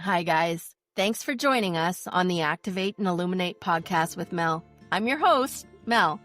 Hi, guys. Thanks for joining us on the Activate and Illuminate podcast with Mel. I'm your host, Mel.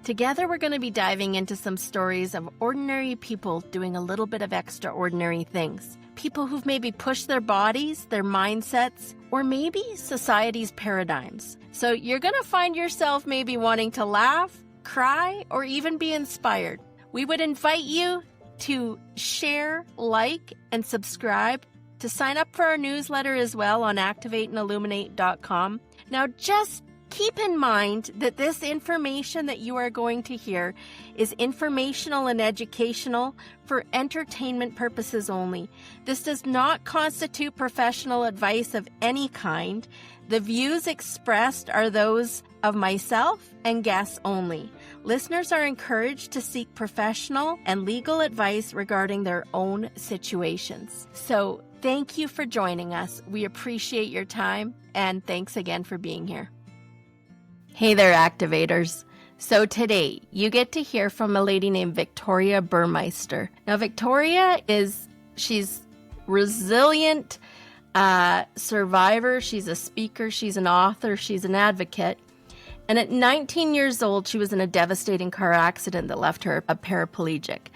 Together, we're going to be diving into some stories of ordinary people doing a little bit of extraordinary things. People who've maybe pushed their bodies, their mindsets, or maybe society's paradigms. So you're going to find yourself maybe wanting to laugh, cry, or even be inspired. We would invite you to share, like, and subscribe, to sign up for our newsletter as well on activateandilluminate.com. Now, just keep in mind that this information that you are going to hear is informational and educational for entertainment purposes only. This does not constitute professional advice of any kind. The views expressed are those of myself and guests only. Listeners are encouraged to seek professional and legal advice regarding their own situations. So, thank you for joining us. We appreciate your time, and thanks again for being here. Hey there, activators. So today, you get to hear from a lady named Victoria Burmeister. Now, Victoria she's resilient survivor. She's a speaker. She's an author. She's an advocate. And at 19 years old, she was in a devastating car accident that left her a paraplegic.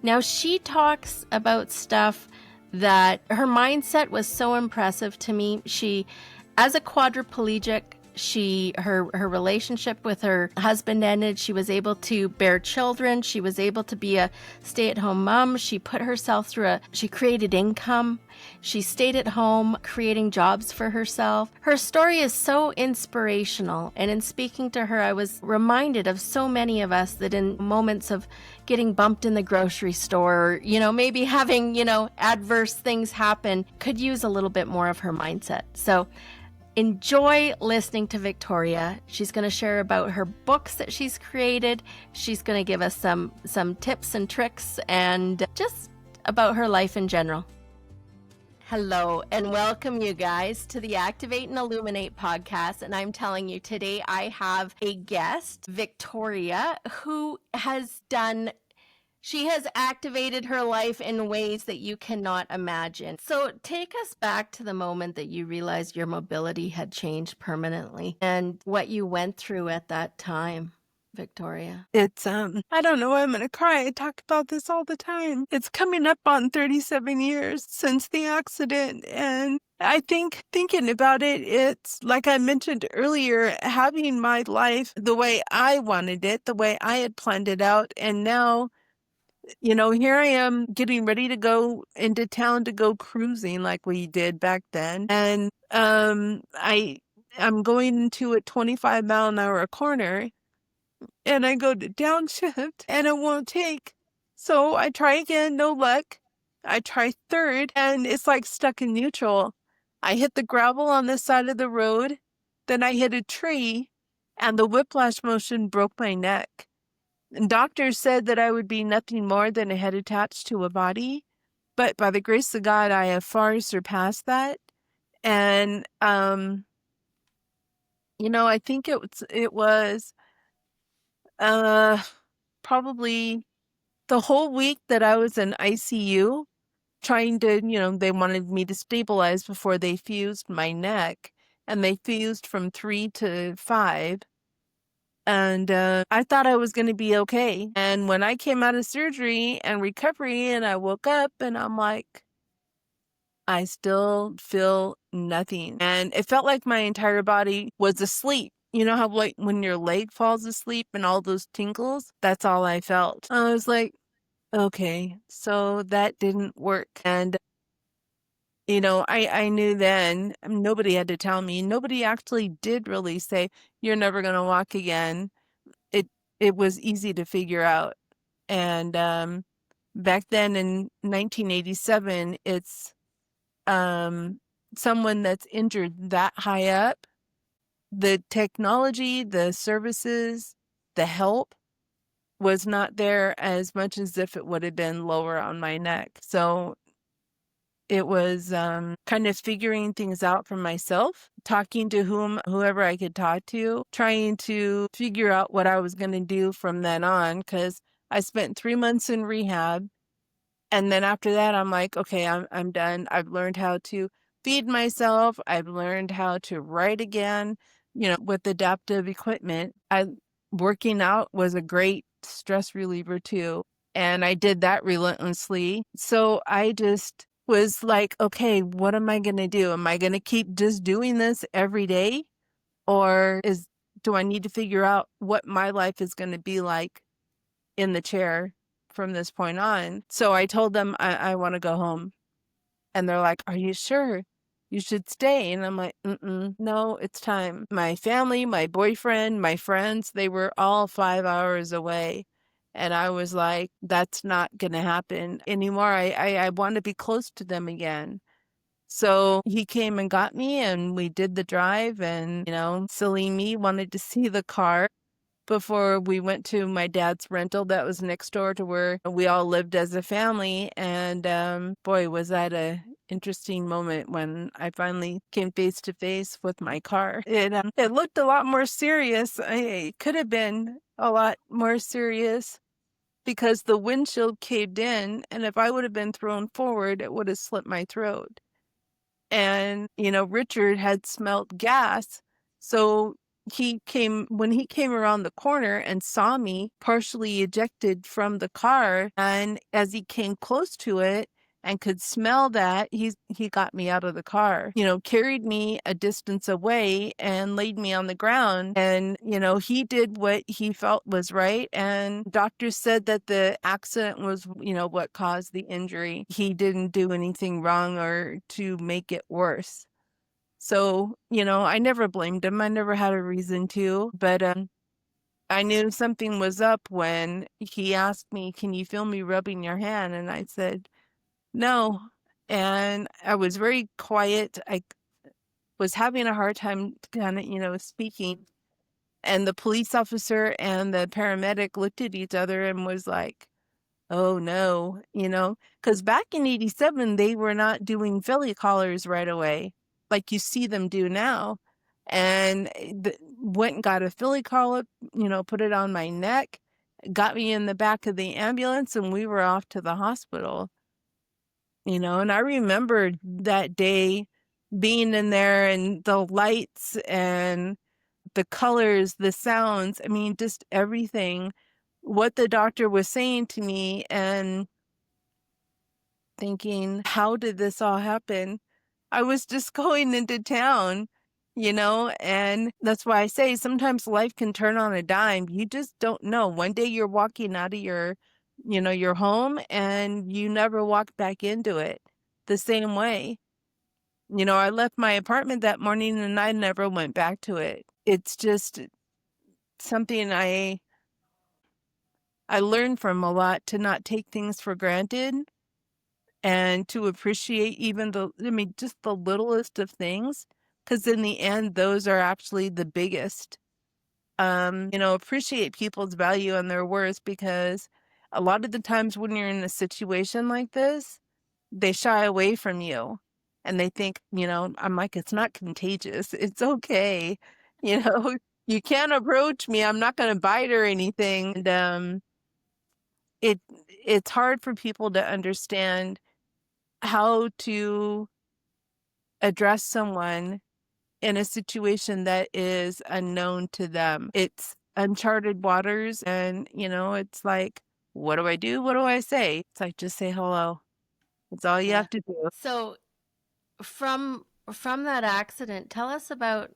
Now, she talks about stuff that her mindset was so impressive to me. She, as a quadriplegic, her relationship with her husband ended. She was able to bear children. She was able to be a stay-at-home mom. She put herself through she created income. She stayed at home, creating jobs for herself. Her story is so inspirational. And in speaking to her, I was reminded of so many of us that in moments of getting bumped in the grocery store, or, maybe having, adverse things happen, could use a little bit more of her mindset. So enjoy listening to Victoria. She's going to share about her books that she's created. She's going to give us some tips and tricks and just about her life in general. Hello and welcome, you guys, to the Activate and Illuminate podcast. And I'm telling you, today I have a guest, Victoria, who she has activated her life in ways that you cannot imagine. So take us back to the moment that you realized your mobility had changed permanently and what you went through at that time, Victoria. It's, I don't know, I'm going to cry. I talk about this all the time. It's coming up on 37 years since the accident. And I think thinking about it, it's like I mentioned earlier, having my life the way I wanted it, the way I had planned it out. And now, here I am getting ready to go into town to go cruising like we did back then. And I'm going into a 25-mile-an-hour corner, and I go to downshift, and it won't take. So I try again, no luck. I try third, and it's like stuck in neutral. I hit the gravel on the side of the road, then I hit a tree, and the whiplash motion broke my neck. And doctors said that I would be nothing more than a head attached to a body, but by the grace of God, I have far surpassed that. And, I think it was probably the whole week that I was in ICU trying to, they wanted me to stabilize before they fused my neck, and they fused from 3 to 5. And I thought I was going to be okay. And when I came out of surgery and recovery and I woke up and I'm like, I still feel nothing. And it felt like my entire body was asleep. You know how like when your leg falls asleep and all those tingles? That's all I felt. I was like, okay, so that didn't work. And I knew then, nobody had to tell me. Nobody actually did really say, you're never going to walk again. It was easy to figure out. And back then in 1987, it's someone that's injured that high up. The technology, the services, the help was not there as much as if it would have been lower on my neck. So it was kind of figuring things out for myself, talking to whoever I could talk to, trying to figure out what I was going to do from then on, because I spent 3 months in rehab. And then after that, I'm like, okay, I'm done. I've learned how to feed myself. I've learned how to write again, with adaptive equipment. Working out was a great stress reliever too. And I did that relentlessly. So I just was like, okay, what am I going to do? Am I going to keep just doing this every day? Or do I need to figure out what my life is going to be like in the chair from this point on? So I told them I want to go home. And they're like, are you sure? You should stay. And I'm like, no, it's time. My family, my boyfriend, my friends, they were all 5 hours away. And I was like, that's not going to happen anymore. I want to be close to them again. So he came and got me and we did the drive and, silly me wanted to see the car before we went to my dad's rental that was next door to where we all lived as a family. And boy, was that a interesting moment when I finally came face to face with my car. It looked a lot more serious. It could have been a lot more serious because the windshield caved in, and if I would have been thrown forward, it would have slit my throat. And, Richard had smelt gas. So when he came around the corner and saw me partially ejected from the car, and as he came close to it and could smell that, he got me out of the car, carried me a distance away and laid me on the ground. And, he did what he felt was right. And doctors said that the accident was, what caused the injury. He didn't do anything wrong or to make it worse. So, I never blamed him. I never had a reason to, but I knew something was up when he asked me, can you feel me rubbing your hand? And I said, no. And I was very quiet. I was having a hard time kind of, speaking. And the police officer and the paramedic looked at each other and was like, oh no, because back in 87, they were not doing Philly collars right away like you see them do now. And went and got a Philly collar, put it on my neck, got me in the back of the ambulance, and we were off to the hospital. And I remember that day being in there and the lights and the colors, the sounds, I mean, just everything, what the doctor was saying to me, and thinking, how did this all happen? I was just going into town, and that's why I say sometimes life can turn on a dime. You just don't know. One day you're walking out of your home and you never walk back into it the same way. I left my apartment that morning and I never went back to it. It's just something I learned from a lot, to not take things for granted and to appreciate just the littlest of things, because in the end, those are actually the biggest. Appreciate people's value and their worth, because a lot of the times when you're in a situation like this, they shy away from you and they think, I'm like, it's not contagious. It's okay. You can't approach me. I'm not going to bite or anything. And it's hard for people to understand how to address someone in a situation that is unknown to them. It's uncharted waters, and it's like, what do I do? What do I say? It's like, just say hello. That's all you have to do. So from that accident, tell us about,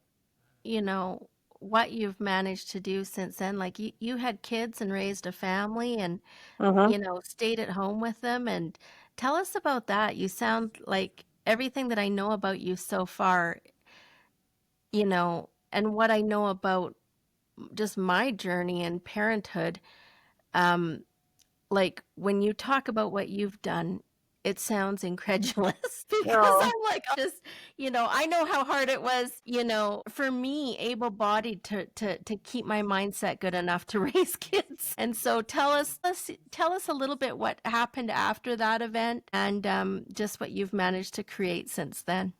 what you've managed to do since then. Like you had kids and raised a family and, Uh-huh. stayed at home with them. And tell us about that. You sound like everything that I know about you so far, and what I know about just my journey in parenthood. Um, like when you talk about what you've done, it sounds incredulous because Oh, I'm like, just, I know how hard it was, for me, able-bodied to keep my mindset good enough to raise kids. And so tell us a little bit what happened after that event and just what you've managed to create since then.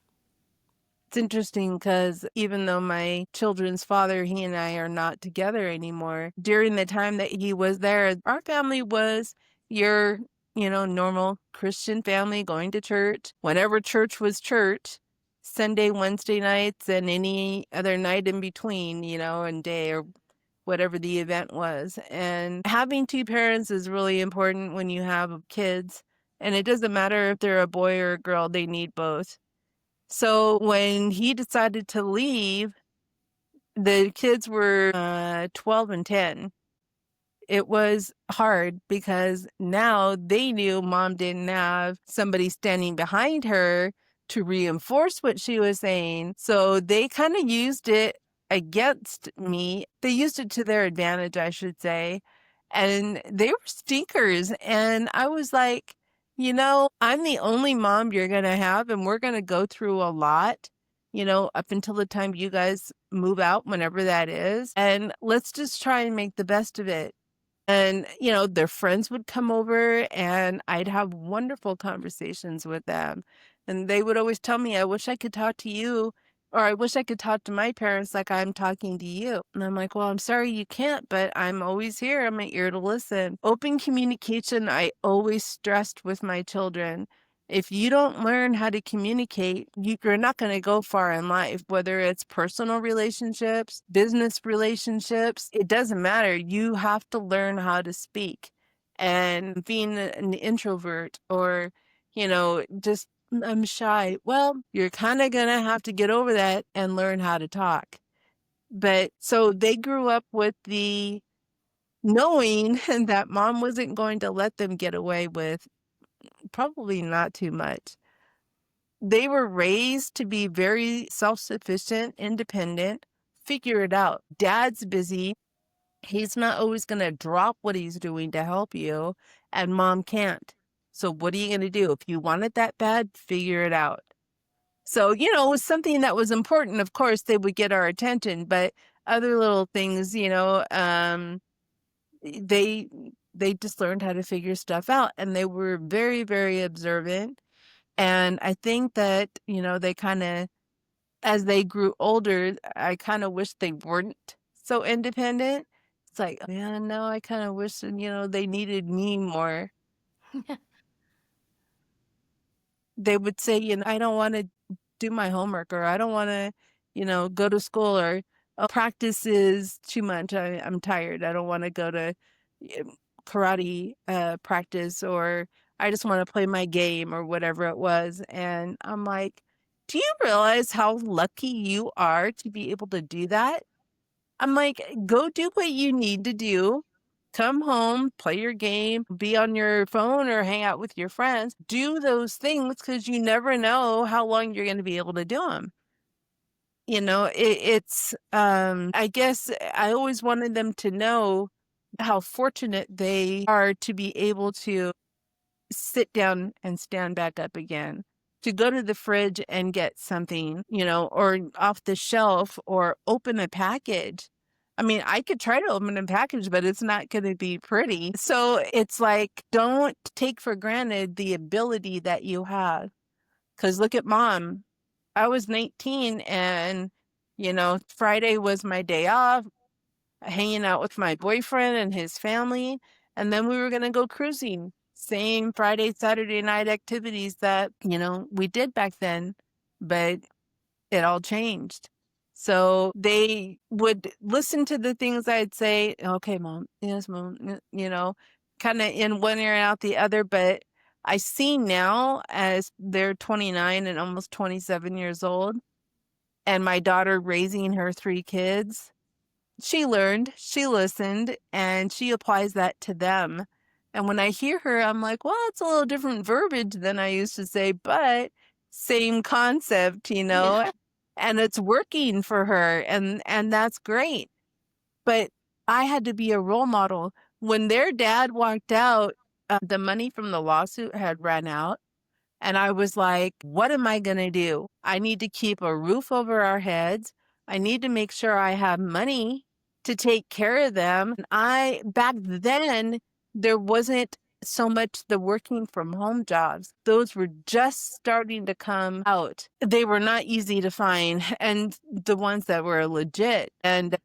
it's interesting because even though my children's father, he and I are not together anymore, during the time that he was there, our family was your, normal Christian family, going to church. Whenever church was church, Sunday, Wednesday nights, and any other night in between, and day or whatever the event was. And having two parents is really important when you have kids. And it doesn't matter if they're a boy or a girl, they need both. So when he decided to leave, the kids were 12 and 10. It was hard because now they knew mom didn't have somebody standing behind her to reinforce what she was saying. So they kind of used it against me. They used it to their advantage, I should say. And they were stinkers. And I was like, I'm the only mom you're going to have, and we're going to go through a lot, up until the time you guys move out, whenever that is. And let's just try and make the best of it. And, their friends would come over and I'd have wonderful conversations with them. And they would always tell me, I wish I could talk to you, or I wish I could talk to my parents like I'm talking to you. And I'm like, well, I'm sorry you can't, but I'm always here. I'm an ear to listen. Open communication, I always stressed with my children. If you don't learn how to communicate, you're not going to go far in life, whether it's personal relationships, business relationships, it doesn't matter. You have to learn how to speak. And being an introvert or, just I'm shy. Well, you're kind of going to have to get over that and learn how to talk. But so they grew up with the knowing that mom wasn't going to let them get away with probably not too much. They were raised to be very self-sufficient, independent, figure it out. Dad's busy. He's not always going to drop what he's doing to help you, and mom can't. So what are you going to do? If you want it that bad, figure it out. So, it was something that was important. Of course, they would get our attention, but other little things, they just learned how to figure stuff out, and they were very, very observant. And I think that, they kind of, as they grew older, I kind of wish they weren't so independent. It's like, yeah, no, I kind of wish, they needed me more. They would say, I don't want to do my homework, or I don't want to, go to school, or practice is too much. I'm tired. I don't want to go to karate practice, or I just want to play my game, or whatever it was. And I'm like, do you realize how lucky you are to be able to do that? I'm like, go do what you need to do. Come home, play your game, be on your phone or hang out with your friends. Do those things because you never know how long you're going to be able to do them. I guess I always wanted them to know how fortunate they are to be able to sit down and stand back up again, to go to the fridge and get something, or off the shelf, or open a package. I mean, I could try to open a package, but it's not going to be pretty. So it's like, don't take for granted the ability that you have. Because look at mom. I was 19 and, Friday was my day off, hanging out with my boyfriend and his family. And then we were going to go cruising. Same Friday, Saturday night activities that, we did back then, but it all changed. So they would listen to the things I'd say. Okay, mom. Yes, mom. Kind of in one ear and out the other. But I see now, as they're 29 and almost 27 years old, and my daughter raising her 3 kids, she learned, she listened, and she applies that to them. And when I hear her, I'm like, well, it's a little different verbiage than I used to say, but same concept, Yeah. and it's working for her, and that's great. But I had to be a role model. When their dad walked out, the money from the lawsuit had run out. And I was like, what am I going to do? I need to keep a roof over our heads. I need to make sure I have money to take care of them. And back then, there wasn't so much the working from home jobs. Those were just starting to come out. They were not easy to find, and the ones that were legit. And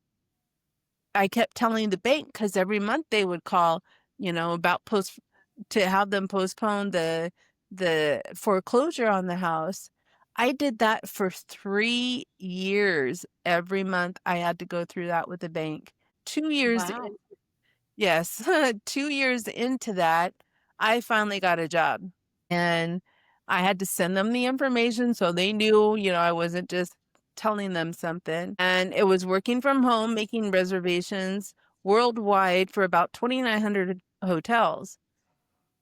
I kept telling the bank, because every month they would call, about to have them postpone the foreclosure on the house. I did that for 3 years. Every month I had to go through that with the bank. 2 years Wow. Yes, 2 years into that, I finally got a job, and I had to send them the information so they knew, I wasn't just telling them something, and it was working from home, making reservations worldwide for about 2,900 hotels.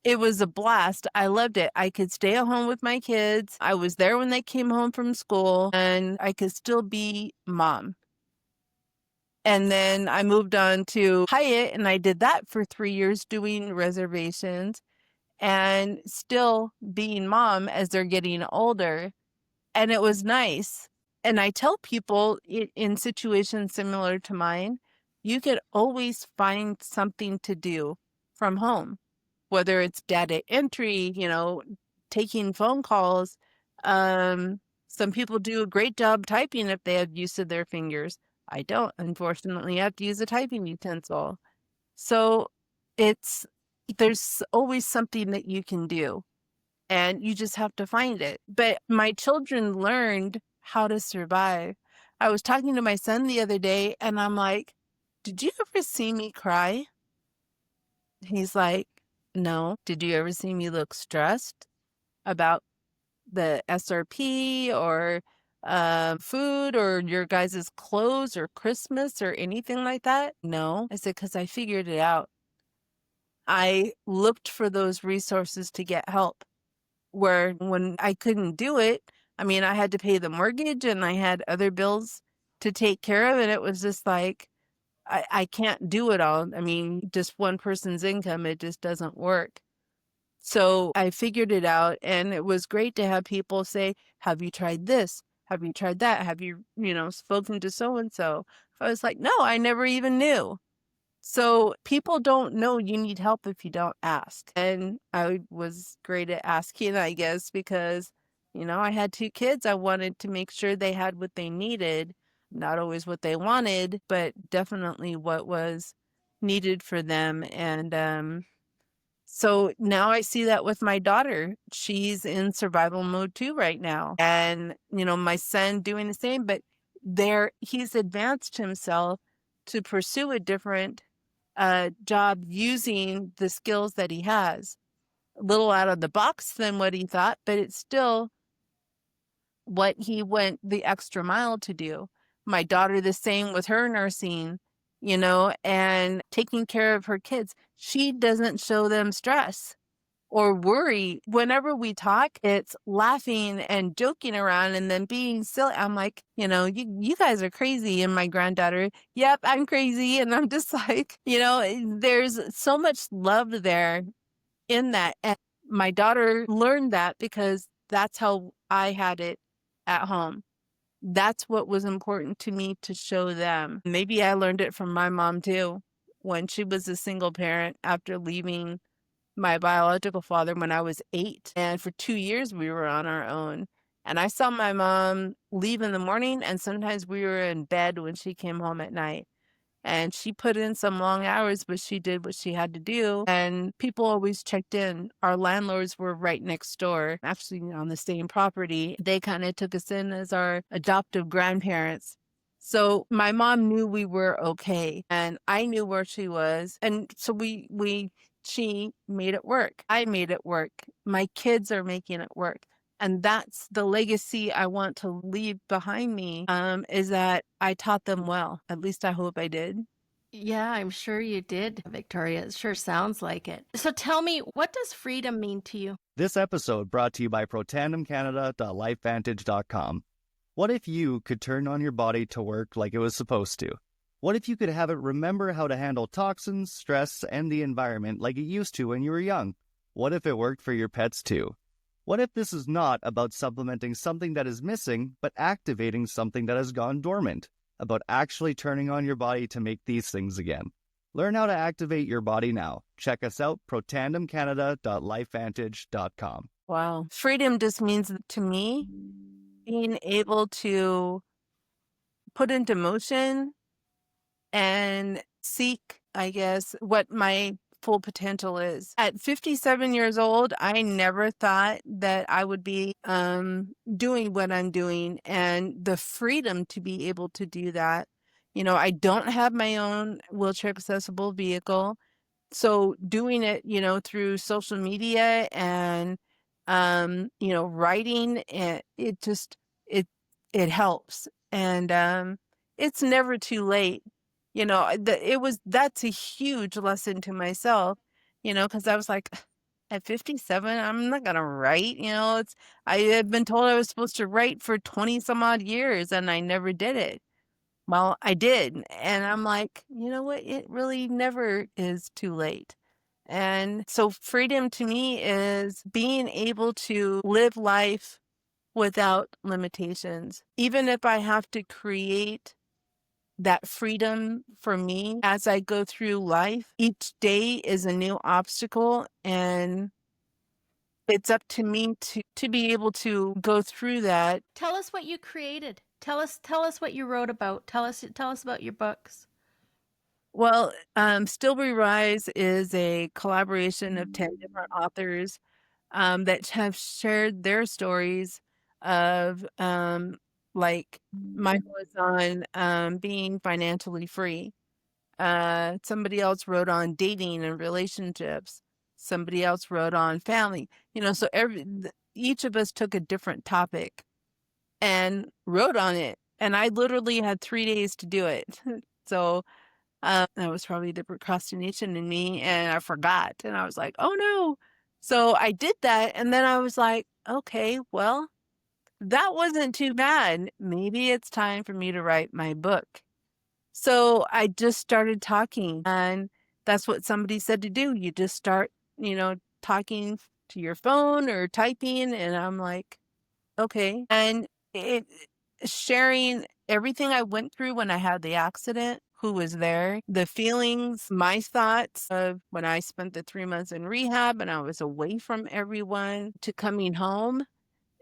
It was a blast. I loved it. I could stay at home with my kids. I was there when they came home from school, and I could still be mom. And then I moved on to Hyatt, and I did that for 3 years doing reservations and still being mom as they're getting older. And it was nice. And I tell people in situations similar to mine, you could always find something to do from home, whether it's data entry, taking phone calls. Some people do a great job typing if they have use of their fingers. I don't, unfortunately, have to use a typing utensil. So there's always something that you can do, and you just have to find it. But my children learned how to survive. I was talking to my son the other day, and I'm like, did you ever see me cry? He's like, no. Did you ever see me look stressed about the SRP or food or your guys' clothes or Christmas or anything like that? No. I said, because I figured it out. I looked for those resources to get help. Where when I couldn't do it, I mean, I had to pay the mortgage and I had other bills to take care of. And it was just like, I can't do it all. I mean, just one person's income, it just doesn't work. So I figured it out, and it was great to have people say, have you tried this? Have you tried that? Have you, spoken to so-and-so? I was like, no, I never even knew. So people don't know you need help if you don't ask. And I was great at asking, I guess, because, I had 2 kids. I wanted to make sure they had what they needed, not always what they wanted, but definitely what was needed for them. And so now I see that with my daughter. She's in survival mode too right now. And, my son doing the same, but he's advanced himself to pursue a different job using the skills that he has. A little out of the box than what he thought, but it's still what he went the extra mile to do. My daughter, the same with her nursing, and taking care of her kids. She doesn't show them stress or worry. Whenever we talk, it's laughing and joking around and then being silly. I'm like, you guys are crazy. And my granddaughter, yep, I'm crazy. And I'm just like, there's so much love there in that. And my daughter learned that because that's how I had it at home. That's what was important to me to show them. Maybe I learned it from my mom too, when she was a single parent after leaving my biological father when I was 8. And for 2 years, we were on our own. And I saw my mom leave in the morning, and sometimes we were in bed when she came home at night. And she put in some long hours, but she did what she had to do. And people always checked in. Our landlords were right next door, actually on the same property. They kind of took us in as our adoptive grandparents. So my mom knew we were okay, and I knew where she was. And so she made it work. I made it work. My kids are making it work. And that's the legacy I want to leave behind me, is that I taught them well. At least I hope I did. Yeah, I'm sure you did, Victoria. It sure sounds like it. So tell me, what does freedom mean to you? This episode brought to you by protandemcanada.lifevantage.com. What if you could turn on your body to work like it was supposed to? What if you could have it remember how to handle toxins, stress, and the environment like it used to when you were young? What if it worked for your pets too? What if this is not about supplementing something that is missing, but activating something that has gone dormant? About actually turning on your body to make these things again. Learn how to activate your body now. Check us out, protandemcanada.lifevantage.com. Wow. Freedom just means to me being able to put into motion and seek, I guess, what my full potential is. At 57 years old, I never thought that I would be doing what I'm doing, and the freedom to be able to do that. I don't have my own wheelchair accessible vehicle. So doing it, through social media and, writing, it just, it helps. And, it's never too late. That's a huge lesson to myself, because I was like, at 57, I'm not gonna write, I had been told I was supposed to write for 20 some odd years and I never did it. Well, I did. And I'm like, you know what? It really never is too late. And so freedom to me is being able to live life without limitations. Even if I have to create that freedom for me as I go through life, each day is a new obstacle, and it's up to me to be able to go through that. Tell us what you created. Tell us what you wrote about. Tell us about your books. Well, Still We Rise is a collaboration of 10 different authors that have shared their stories of like mine was on being financially free. Somebody else wrote on dating and relationships. Somebody else wrote on family. So each of us took a different topic and wrote on it. And I literally had 3 days to do it. So that was probably the procrastination in me, and I forgot. And I was like, oh no. So I did that. And then I was like, okay, well, that wasn't too bad. Maybe it's time for me to write my book. So I just started talking, and that's what somebody said to do. You just start, talking to your phone or typing. And I'm like, okay. And sharing everything I went through when I had the accident, who was there, the feelings, my thoughts of when I spent the 3 months in rehab and I was away from everyone, to coming home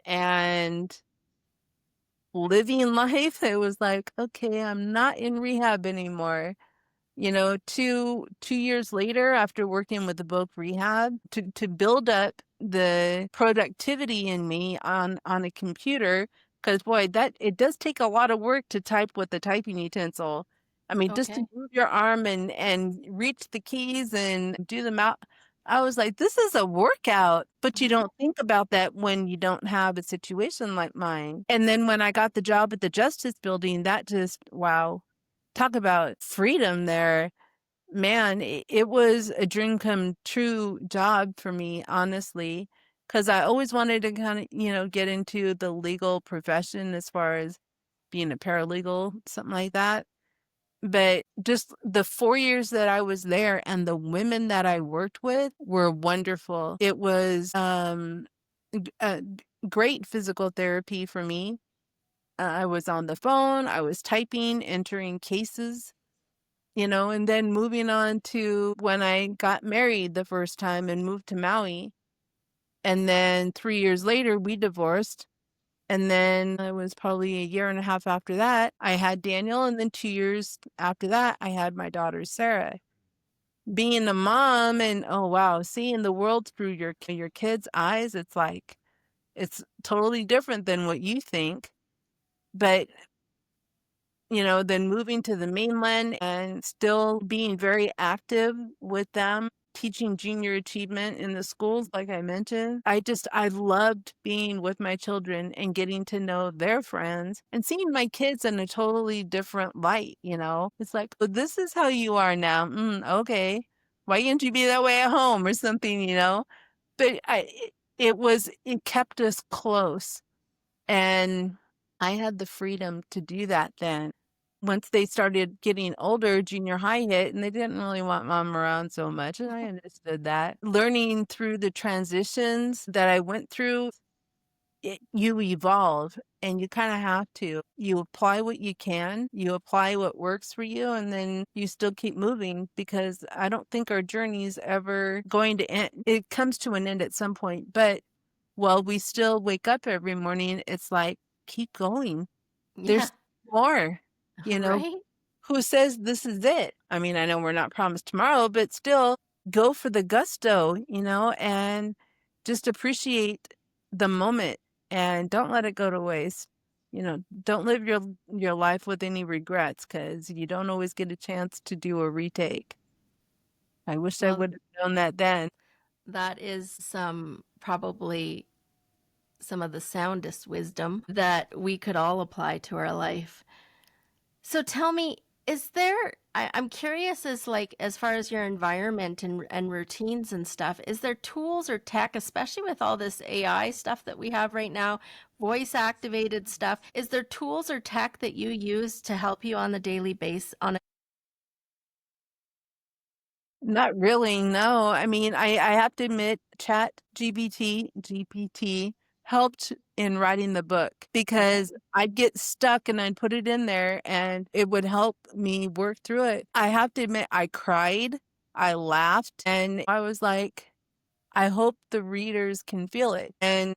and living life. It was like, okay, I'm not in rehab anymore. 2 years later, after working with the book Rehab, to build up the productivity in me on a computer, because boy, that it does take a lot of work to type with the typing utensil. I mean, just to move your arm and reach the keys and do them out. I was like, this is a workout, but you don't think about that when you don't have a situation like mine. And then when I got the job at the Justice Building, that just, wow. Talk about freedom there. Man, it was a dream come true job for me, honestly, because I always wanted to kind of, get into the legal profession as far as being a paralegal, something like that. But just the 4 years that I was there and the women that I worked with were wonderful. It was great physical therapy for me. I was on the phone, I was typing, entering cases, and then moving on to when I got married the first time and moved to Maui. And then 3 years later, we divorced. And then it was probably a year and a half after that, I had Daniel. And then 2 years after that, I had my daughter, Sarah. Being a mom and, oh, wow, seeing the world through your kids' eyes, it's like, it's totally different than what you think. But then moving to the mainland and still being very active with them, teaching junior achievement in the schools, like I mentioned. I loved being with my children and getting to know their friends and seeing my kids in a totally different light, It's like, oh, this is how you are now. Okay. Why can't you be that way at home or something, But it kept us close. And I had the freedom to do that then. Once they started getting older, junior high hit, and they didn't really want mom around so much. And I understood that. Learning through the transitions that I went through, you evolve, and you kind of have to. You apply what you can, you apply what works for you, and then you still keep moving, because I don't think our journey is ever going to end. It comes to an end at some point, but while we still wake up every morning, it's like, keep going. There's more. Right? Who says this is it? I mean, I know we're not promised tomorrow, but still, go for the gusto, and just appreciate the moment and don't let it go to waste. Don't live your life with any regrets because you don't always get a chance to do a retake. I wish I Well, would have known that then. that is probably some of the soundest wisdom that we could all apply to our life. So tell me, I'm curious as far as your environment and routines and stuff, is there tools or tech, especially with all this AI stuff that we have right now, voice activated stuff, is there tools or tech that you use to help you on the daily basis on Not really, no. I mean, I have to admit, GPT helped in writing the book because I'd get stuck and I'd put it in there and it would help me work through it. I have to admit, I cried, I laughed, and I was like, I hope the readers can feel it. And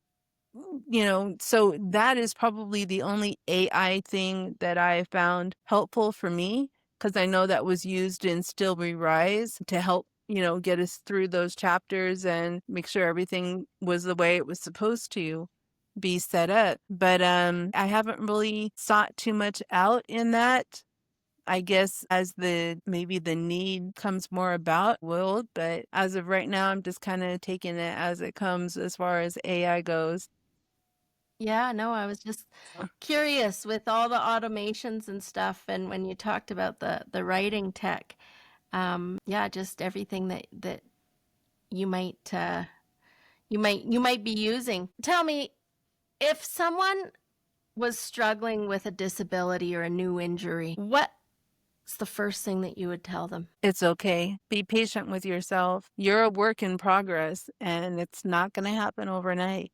so that is probably the only AI thing that I found helpful for me because I know that was used in Still We Rise to help, get us through those chapters and make sure everything was the way it was supposed to be set up. But I haven't really sought too much out in that. I guess as maybe the need comes more about, but as of right now, I'm just kind of taking it as it comes as far as AI goes. Yeah, no, I was just curious with all the automations and stuff, and when you talked about the writing tech, yeah, just everything that you might you might be using. Tell me, if someone was struggling with a disability or a new injury, what's the first thing that you would tell them? It's okay. Be patient with yourself. You're a work in progress and it's not going to happen overnight.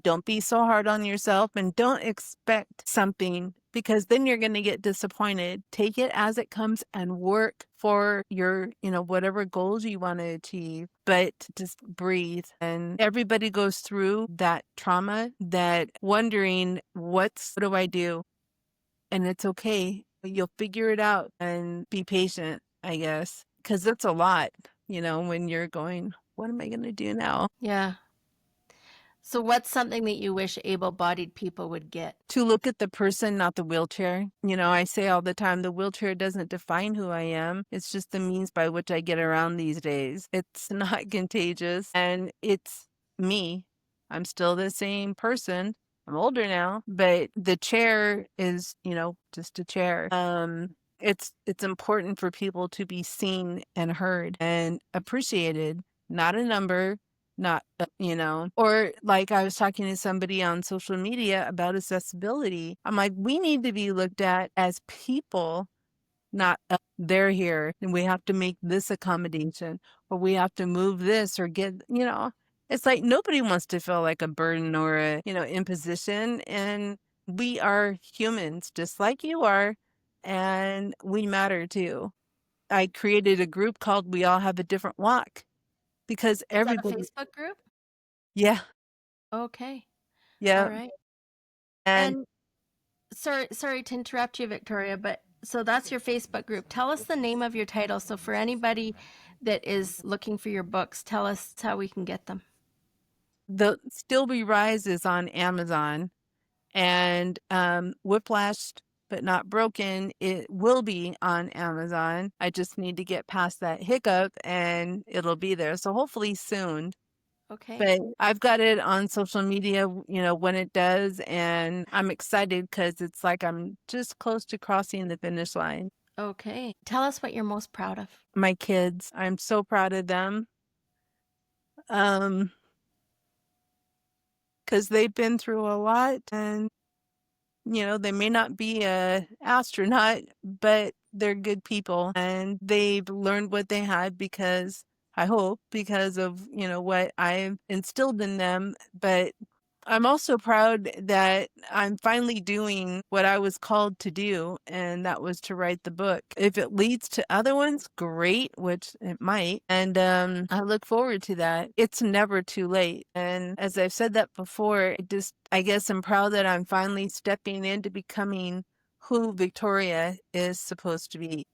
Don't be so hard on yourself and don't expect something because then you're going to get disappointed. Take it as it comes and work for your, whatever goals you want to achieve, but just breathe. And everybody goes through that trauma, that wondering, what do I do? And it's okay. You'll figure it out and be patient, I guess, because it's a lot, when you're going, what am I going to do now? Yeah. So what's something that you wish able-bodied people would get? To look at the person, not the wheelchair. I say all the time, the wheelchair doesn't define who I am. It's just the means by which I get around these days. It's not contagious and it's me. I'm still the same person. I'm older now, but the chair is, just a chair. It's important for people to be seen and heard and appreciated, not a number, not, or like I was talking to somebody on social media about accessibility. I'm like, we need to be looked at as people, not they're here and we have to make this accommodation or we have to move this or it's like nobody wants to feel like a burden or a, imposition. And we are humans just like you are. And we matter too. I created a group called We All Have a Different Walk because Is that a everybody, Facebook group? yeah, Okay. All yeah. right. And And sorry to interrupt you, Victoria, but so that's your Facebook group. Tell us the name of your title. So for anybody that is looking for your books, tell us how we can get them. the Still We Rise is on Amazon and Whiplashed but Not Broken, it will be on Amazon. I just need to get past that hiccup and it'll be there. So hopefully soon. Okay. But I've got it on social media, when it does. And I'm excited because it's like I'm just close to crossing the finish line. Okay. Tell us what you're most proud of. My kids, I'm so proud of them. Because they've been through a lot and they may not be a astronaut, but they're good people and they've learned what they had because I hope because of, what I've instilled in them. But I'm also proud that I'm finally doing what I was called to do, and that was to write the book. If it leads to other ones, great, which it might. And I look forward to that. It's never too late. And as I've said that before, I guess I'm proud that I'm finally stepping into becoming who Victoria is supposed to be.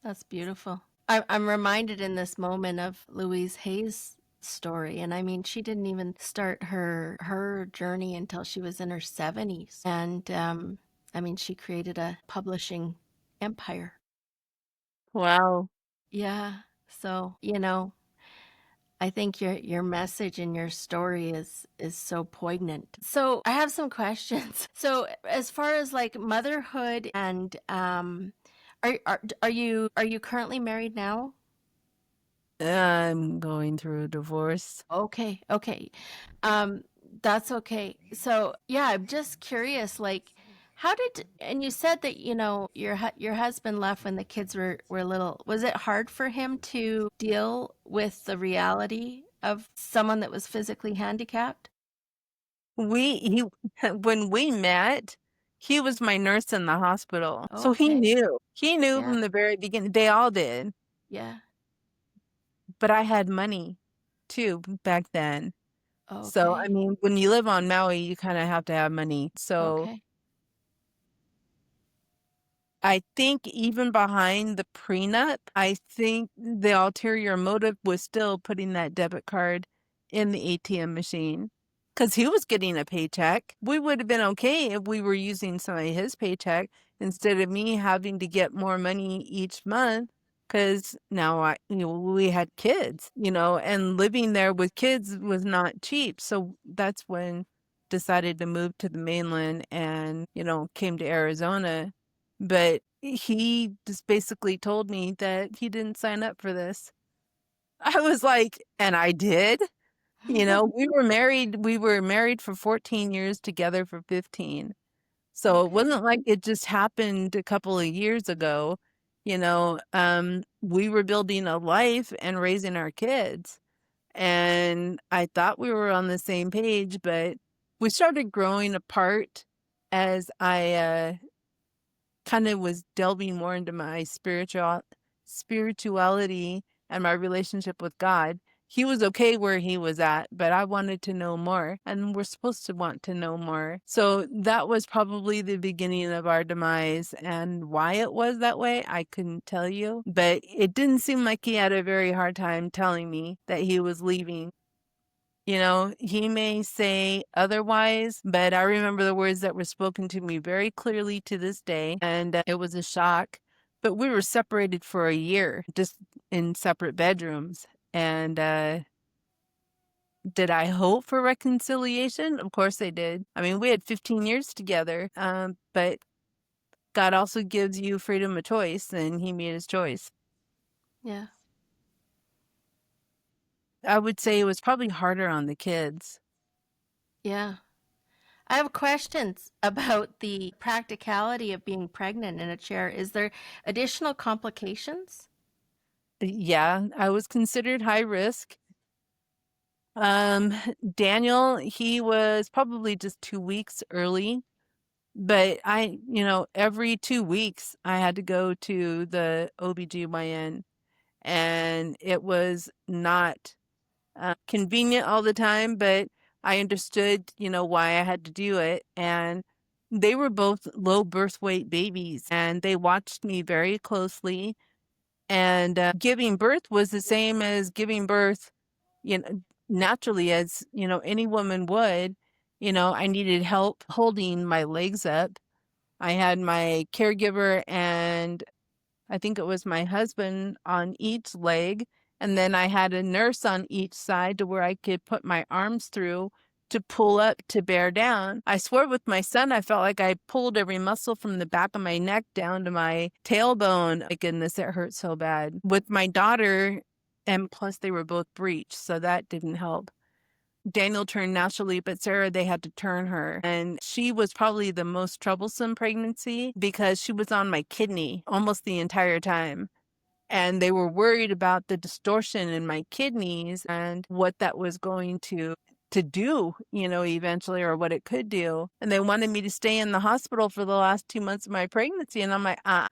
That's beautiful. I'm reminded in this moment of Louise Hay's story. And I mean, she didn't even start her journey until she was in her 70s. And I mean, she created a publishing empire. Wow. Yeah. So, I think your message and your story is so poignant. So I have some questions. So as far as like motherhood and are you currently married now? I'm going through a divorce. Okay, okay. Um, that's okay. So, yeah, I'm just curious, like, and you said that, your husband left when the kids were little. Was it hard for him to deal with the reality of someone that was physically handicapped? He when we met, he was my nurse in the hospital. Oh, So he okay. knew. He knew Yeah. from the very beginning. They all did. Yeah. But I had money too back then. So, I Okay. mean, when you live on Maui, you kind of have to have money. So, Okay. I think even behind the prenup, I think the ulterior motive was still putting that debit card in the ATM machine because he was getting a paycheck. We would have been okay if we were using some of his paycheck instead of me having to get more money each month because now we had kids, and living there with kids was not cheap. So that's when decided to move to the mainland and, came to Arizona. But he just basically told me that he didn't sign up for this. I was like, and I did. We were married for 14 years, together for 15. So it Okay. wasn't like it just happened a couple of years ago. We were building a life and raising our kids. And I thought we were on the same page, but we started growing apart as I kind of was delving more into my spirituality and my relationship with God. He was okay where he was at, but I wanted to know more, and we're supposed to want to know more. So that was probably the beginning of our demise, and why it was that way, I couldn't tell you, but it didn't seem like he had a very hard time telling me that he was leaving. He may say otherwise, but I remember the words that were spoken to me very clearly to this day, and it was a shock. But we were separated for a year, just in separate bedrooms. And did I hope for reconciliation? Of course I did. I mean, we had 15 years together, but God also gives you freedom of choice, and he made his choice. Yeah. I would say it was probably harder on the kids. Yeah. I have questions about the practicality of being pregnant in a chair. Is there additional complications? Yeah, I was considered high risk. Um, Daniel, he was probably just 2 weeks early, but every 2 weeks I had to go to the OBGYN, and it was not convenient all the time, but I understood, why I had to do it. And they were both low birth weight babies, and they watched me very closely. And giving birth was the same as giving birth, naturally as, any woman would. I needed help holding my legs up. I had my caregiver and I think it was my husband on each leg. And then I had a nurse on each side to where I could put my arms through to pull up to bear down. I swear with my son, I felt like I pulled every muscle from the back of my neck down to my tailbone. My goodness, it hurt so bad. With my daughter, and plus they were both breech, so that didn't help. Daniel turned naturally, but Sarah, they had to turn her. And she was probably the most troublesome pregnancy because she was on my kidney almost the entire time. And they were worried about the distortion in my kidneys and what that was going to do, eventually, or what it could do. And they wanted me to stay in the hospital for the last 2 months of my pregnancy. And I'm like, my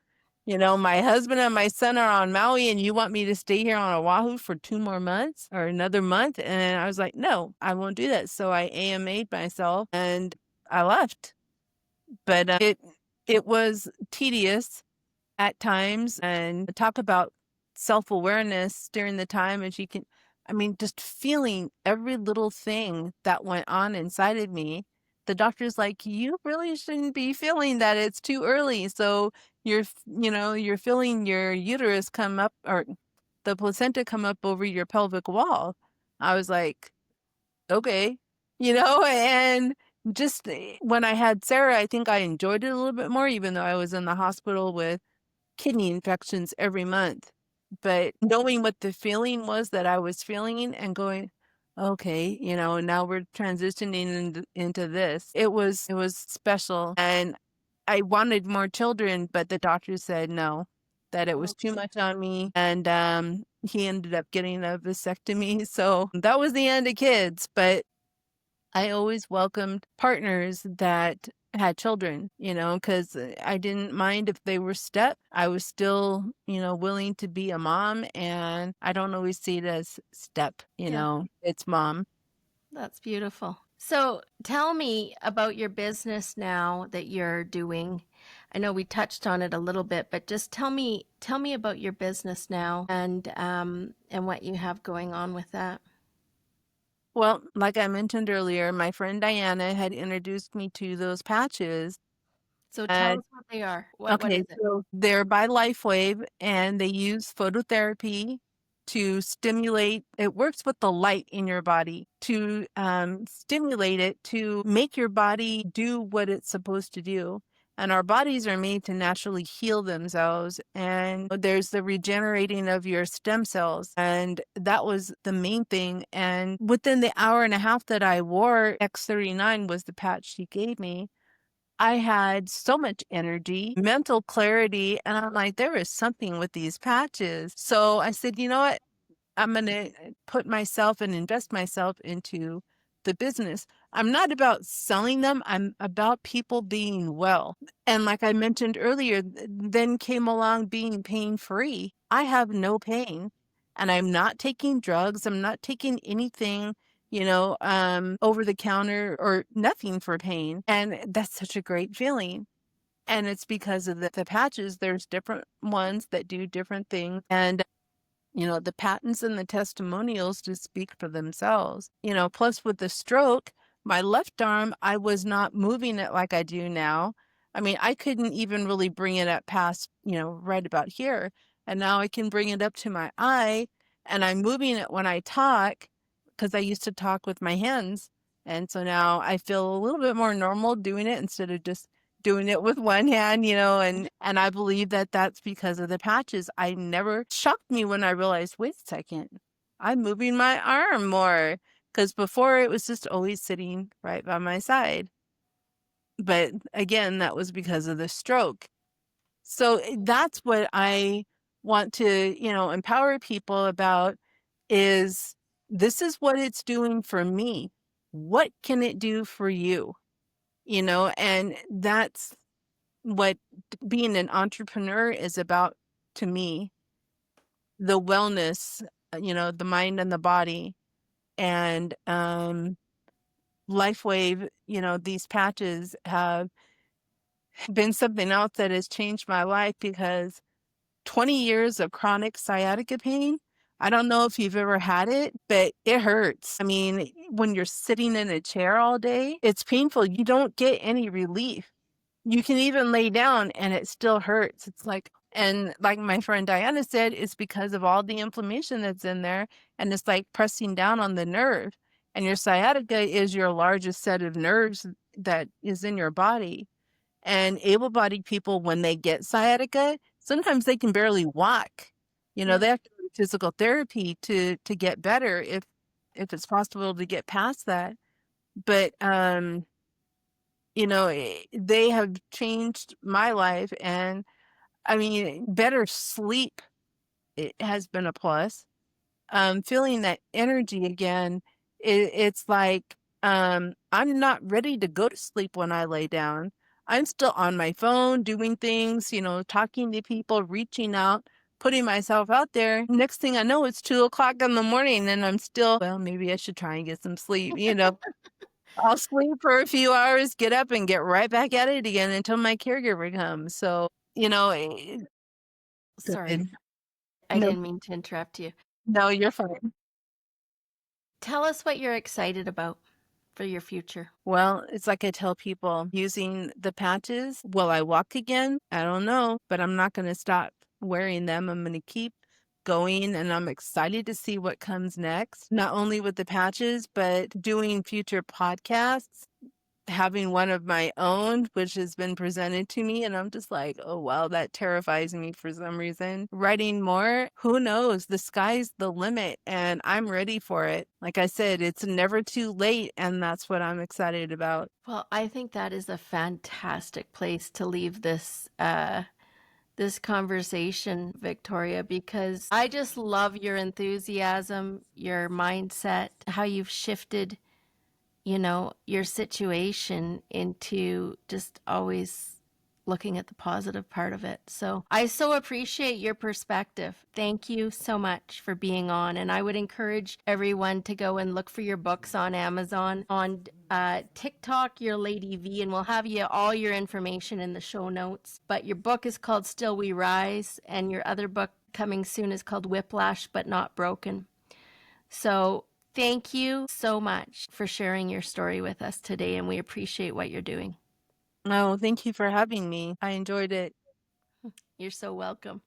husband and my son are on Maui and you want me to stay here on Oahu for 2 more months or another month? And I was like, no, I won't do that. So I AMA'd myself and I left. But it was tedious at times, and talk about self-awareness during the time, and just feeling every little thing that went on inside of me. The doctor's like, you really shouldn't be feeling that. It's too early. So you're feeling your uterus come up, or the placenta come up over your pelvic wall. I was like, okay, and just when I had Sarah, I think I enjoyed it a little bit more, even though I was in the hospital with kidney infections every month. But knowing what the feeling was that I was feeling and going, okay, now we're transitioning into this. It was special. And I wanted more children, but the doctor said no, that it was too much on me. And he ended up getting a vasectomy. So that was the end of kids. But I always welcomed partners that had children, because I didn't mind if they were step. I was still, willing to be a mom, and I don't always see it as step, it's mom. That's beautiful. So tell me about your business now that you're doing. I know we touched on it a little bit, but just tell me about your business now and what you have going on with that. Well, like I mentioned earlier, my friend Diana had introduced me to those patches. So tell us what they are. What Okay, is it? so they're by LifeWave, and they use phototherapy to stimulate. It works with the light in your body to stimulate it to make your body do what it's supposed to do. And our bodies are made to naturally heal themselves. And there's the regenerating of your stem cells. And that was the main thing. And within the hour and a half that I wore, X39 was the patch she gave me, I had so much energy, mental clarity, and I'm like, there is something with these patches. So I said, you know what? I'm going to put myself and invest myself into the business. I'm not about selling them. I'm about people being well. And like I mentioned earlier, then came along being pain-free. I have no pain, and I'm not taking drugs. I'm not taking anything, over the counter or nothing for pain. And that's such a great feeling. And it's because of the patches. There's different ones that do different things. And the patents and the testimonials just speak for themselves. Plus with the stroke, my left arm, I was not moving it like I do now. I mean, I couldn't even really bring it up past, right about here. And now I can bring it up to my eye, and I'm moving it when I talk, because I used to talk with my hands. And so now I feel a little bit more normal doing it instead of just doing it with one hand, and I believe that that's because of the patches. I never shocked me when I realized, wait a second, I'm moving my arm more, because before it was just always sitting right by my side. But again, that was because of the stroke. So that's what I want to, empower people about, is this is what it's doing for me. What can it do for you? And that's what being an entrepreneur is about to me. The wellness, the mind and the body. And LifeWave, these patches have been something else that has changed my life, because 20 years of chronic sciatica pain, I don't know if you've ever had it, but it hurts. I mean, when you're sitting in a chair all day, it's painful. You don't get any relief. You can even lay down and it still hurts. And like my friend Diana said, it's because of all the inflammation that's in there, and it's like pressing down on the nerve. And your sciatica is your largest set of nerves that is in your body. And able-bodied people, when they get sciatica, sometimes they can barely walk. They have to go to physical therapy to get better, if it's possible to get past that. But they have changed my life. And I mean, better sleep, it has been a plus. Feeling that energy again, it's like, I'm not ready to go to sleep when I lay down. I'm still on my phone doing things, talking to people, reaching out, putting myself out there. Next thing I know, it's 2:00 in the morning, and I'm still, well, maybe I should try and get some sleep, I'll sleep for a few hours, get up, and get right back at it again until my caregiver comes. So, Sorry. I No, didn't mean to interrupt you. no, you're fine. Tell us what you're excited about for your future. Well, it's like I tell people using the patches. Will I walk again? I don't know, but I'm not going to stop wearing them. I'm going to keep going and I'm excited to see what comes next, not only with the patches, but doing future podcasts, having one of my own, which has been presented to me. And I'm just like, oh, wow, that terrifies me for some reason. Writing more, who knows? The sky's the limit and I'm ready for it. Like I said, it's never too late. And that's what I'm excited about. Well, I think that is a fantastic place to leave this conversation, Victoria, because I just love your enthusiasm, your mindset, how you've shifted, your situation into just always looking at the positive part of it. So I so appreciate your perspective. Thank you so much for being on. And I would encourage everyone to go and look for your books on Amazon, on TikTok, your Lady V, and we'll have you all your information in the show notes. But your book is called Still We Rise, and your other book coming soon is called Whiplash But Not Broken. So thank you so much for sharing your story with us today, and we appreciate what you're doing. Oh, thank you for having me. I enjoyed it. You're so welcome.